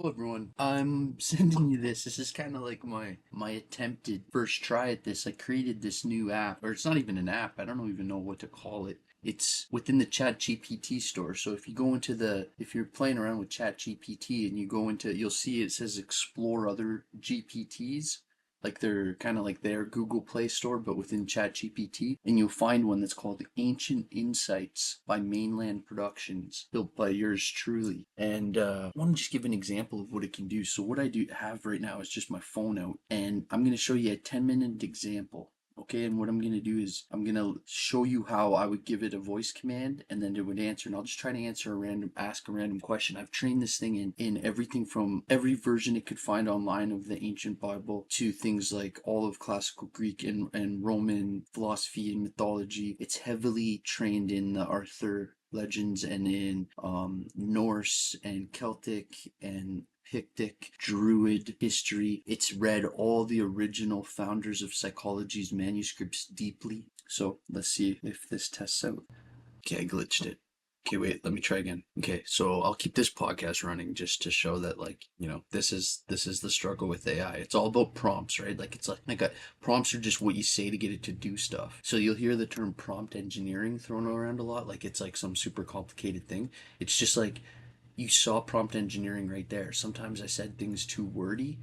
Hello everyone. I'm sending you this. This is kind of like my attempted first try at this. I created this new app, or it's not even an app. I don't even know what to call it. It's within the ChatGPT store. So if you're playing around with ChatGPT and you go into, you'll see it says explore other GPTs. Like they're kind of like their Google Play Store, but within ChatGPT. And you'll find one that's called Ancient Insights by Mainland Productions, built by yours truly. And I want to just give an example of what it can do. So what I do have right now is just my phone out, and I'm going to show you a 10-minute example. Okay, and what I'm going to do is I'm going to show you how I would give it a voice command and then it would answer, and I'll just try to ask a random question. I've trained this thing in everything from every version it could find online of the ancient Bible to things like all of classical Greek and Roman philosophy and mythology. It's heavily trained in the Arthur legends and in Norse and Celtic and Pictic, Druid history. It's read all the original founders of psychology's manuscripts deeply. So let's see if this tests out. Okay, I glitched it. Okay, wait, let me try again. Okay, so I'll keep this podcast running just to show that, like, this is the struggle with AI. It's all about prompts, right? Like, it's prompts are just what you say to get it to do stuff. So you'll hear the term prompt engineering thrown around a lot, like it's like some super complicated thing. It's just like you saw prompt engineering right there. Sometimes I said things too wordy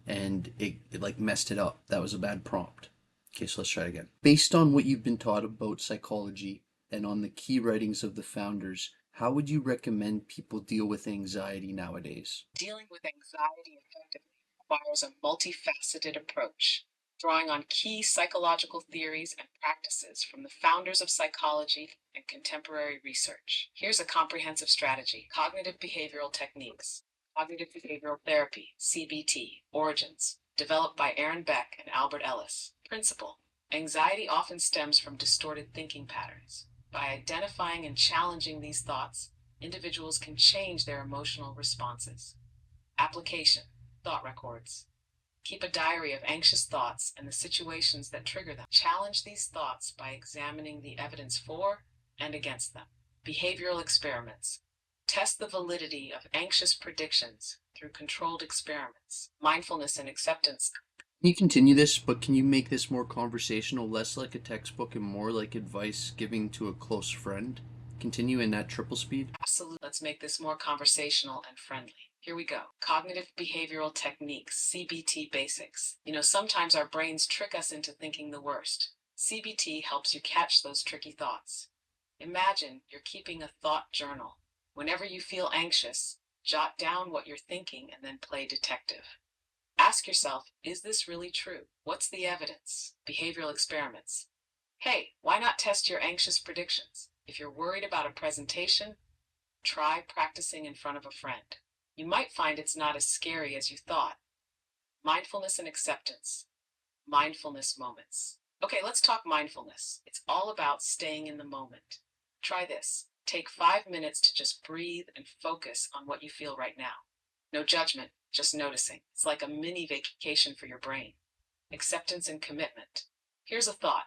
and it like messed it up. That was a bad prompt. Okay, so let's try it again. Based on what you've been taught about psychology and on the key writings of the founders, how would you recommend people deal with anxiety nowadays? Dealing with anxiety effectively requires a multifaceted approach, drawing on key psychological theories and practices from the founders of psychology and contemporary research. Here's a comprehensive strategy: cognitive behavioral techniques, cognitive behavioral therapy, CBT, origins, developed by Aaron Beck and Albert Ellis. Principle: anxiety often stems from distorted thinking patterns. By identifying and challenging these thoughts, individuals can change their emotional responses. Application: thought records. Keep a diary of anxious thoughts and the situations that trigger them. Challenge these thoughts by examining the evidence for and against them. Behavioral experiments. Test the validity of anxious predictions through controlled experiments. Mindfulness and acceptance. Can you continue this, but can you make this more conversational, less like a textbook and more like advice giving to a close friend? Continue in that triple speed. Absolutely. Let's make this more conversational and friendly. Here we go. Cognitive behavioral techniques, CBT basics. Sometimes our brains trick us into thinking the worst. CBT helps you catch those tricky thoughts. Imagine you're keeping a thought journal. Whenever you feel anxious, jot down what you're thinking and then play detective. Ask yourself, is this really true? What's the evidence? Behavioral experiments. Hey, why not test your anxious predictions? If you're worried about a presentation, try practicing in front of a friend. You might find it's not as scary as you thought. Mindfulness and acceptance. Mindfulness moments. Okay, let's talk mindfulness. It's all about staying in the moment. Try this. Take 5 minutes to just breathe and focus on what you feel right now. No judgment, just noticing. It's like a mini vacation for your brain. Acceptance and commitment. Here's a thought.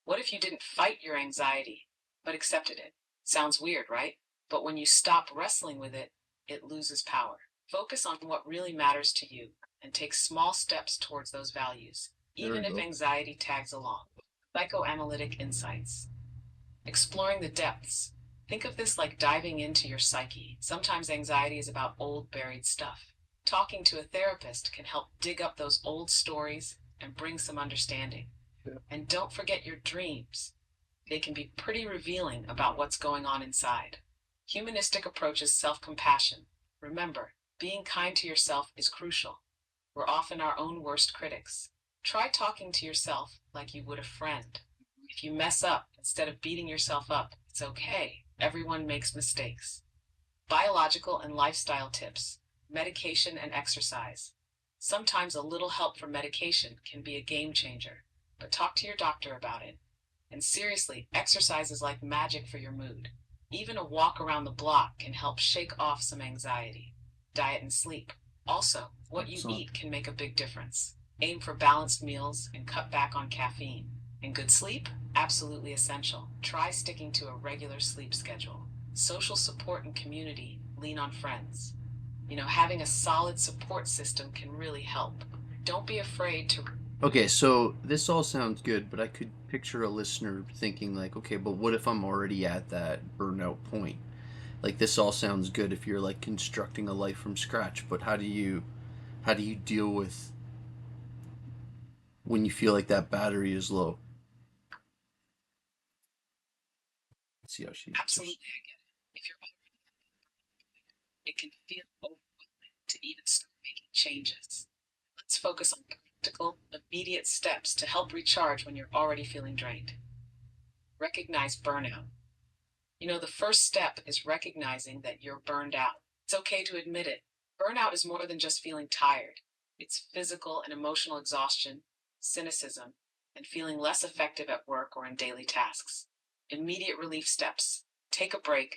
What if you didn't fight your anxiety, but accepted it? Sounds weird, right? But when you stop wrestling with it, it loses power. Focus on what really matters to you and take small steps towards those values, There we even if go. anxiety tags along. Psychoanalytic insights. Exploring the depths. Think of this like diving into your psyche. Sometimes anxiety is about old buried stuff. Talking to a therapist can help dig up those old stories and bring some understanding. Yeah. And don't forget your dreams. They can be pretty revealing about what's going on inside. Humanistic approaches self-compassion. Remember, being kind to yourself is crucial. We're often our own worst critics. Try talking to yourself like you would a friend. If you mess up, instead of beating yourself up, it's okay. Everyone makes mistakes. Biological and lifestyle tips. Medication and exercise. Sometimes a little help from medication can be a game changer, but talk to your doctor about it. And seriously, exercise is like magic for your mood. Even a walk around the block can help shake off some anxiety. Diet and sleep. Also, what you Excellent. eat can make a big difference. Aim for balanced meals and cut back on caffeine. And good sleep? Absolutely essential. Try sticking to a regular sleep schedule. Social support and community. Lean on friends. Having a solid support system can really help. Don't be afraid to. Okay, so this all sounds good, but I could picture a listener thinking like, okay, but what if I'm already at that burnout point? Like this all sounds good if you're like constructing a life from scratch, but how do you deal with when you feel like that battery is low? Let's see how she Absolutely, I get it. If you're it can feel overwhelming to even start making changes. Let's focus on practical, immediate steps to help recharge when you're already feeling drained. Recognize burnout. The first step is recognizing that you're burned out. It's okay to admit it. Burnout is more than just feeling tired, it's physical and emotional exhaustion, cynicism, and feeling less effective at work or in daily tasks. Immediate relief steps: take a break.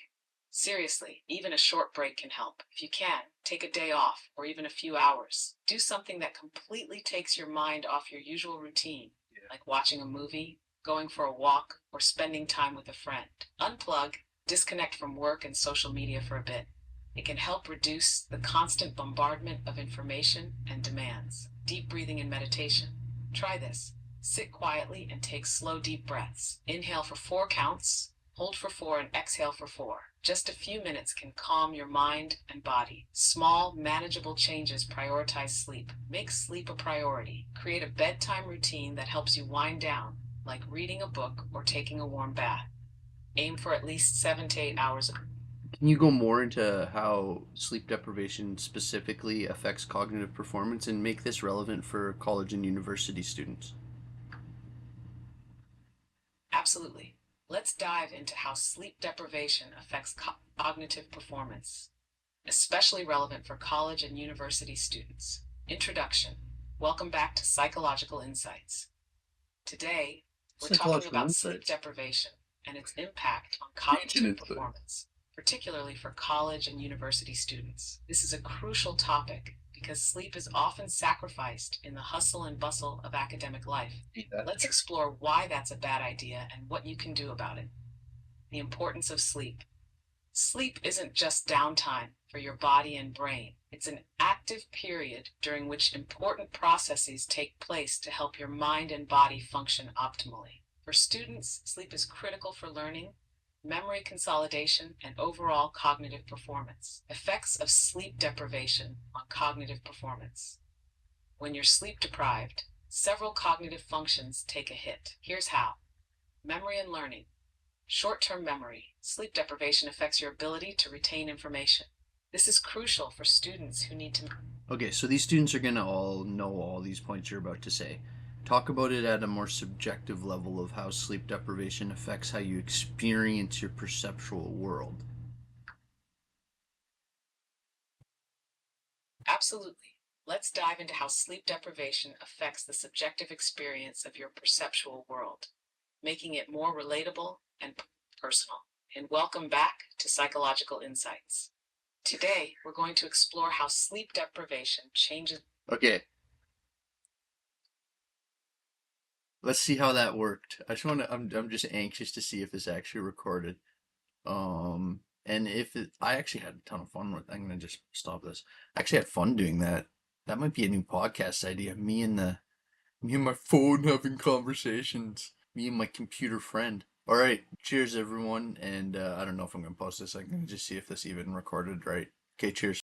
Seriously, even a short break can help. If you can, take a day off or even a few hours. Do something that completely takes your mind off your usual routine, like watching a movie, going for a walk, or spending time with a friend. Unplug, disconnect from work and social media for a bit. It can help reduce the constant bombardment of information and demands. Deep breathing and meditation. Try this. Sit quietly and take slow, deep breaths. Inhale for 4 counts, hold for 4, and exhale for 4. Just a few minutes can calm your mind and body. Small, manageable changes prioritize sleep. Make sleep a priority. Create a bedtime routine that helps you wind down, like reading a book or taking a warm bath. Aim for at least 7 to 8 hours. Can you go more into how sleep deprivation specifically affects cognitive performance and make this relevant for college and university students? Absolutely. Let's dive into how sleep deprivation affects cognitive performance, especially relevant for college and university students. Introduction. Welcome back to Psychological Insights. Today, we're talking Psychological about sleep insights. deprivation and its impact on cognitive performance, particularly for college and university students. This is a crucial topic because sleep is often sacrificed in the hustle and bustle of academic life. Let's explore why that's a bad idea and what you can do about it. The importance of sleep. Sleep isn't just downtime for your body and brain. It's an active period during which important processes take place to help your mind and body function optimally. For students, sleep is critical for learning, memory consolidation, and overall cognitive performance. Effects of sleep deprivation on cognitive performance. When you're sleep deprived, several cognitive functions take a hit. Here's how. Memory and learning. Short-term memory. Sleep deprivation affects your ability to retain information. This is crucial for students who need to. Okay, so these students are going to all know all these points you're about to say. Talk about it at a more subjective level of how sleep deprivation affects how you experience your perceptual world. Absolutely. Let's dive into how sleep deprivation affects the subjective experience of your perceptual world, making it more relatable and personal. And welcome back to Psychological Insights. Today, we're going to explore how sleep deprivation changes. Okay, let's see how that worked. I just want to. I'm just anxious to see if this actually recorded. And if it, I actually had a ton of fun with. I'm gonna just stop this. I actually had fun doing that. That might be a new podcast idea. Me and my phone having conversations. Me and my computer friend. All right, cheers everyone. And I don't know if I'm gonna post this. I'm gonna just see if this even recorded right. Okay, cheers.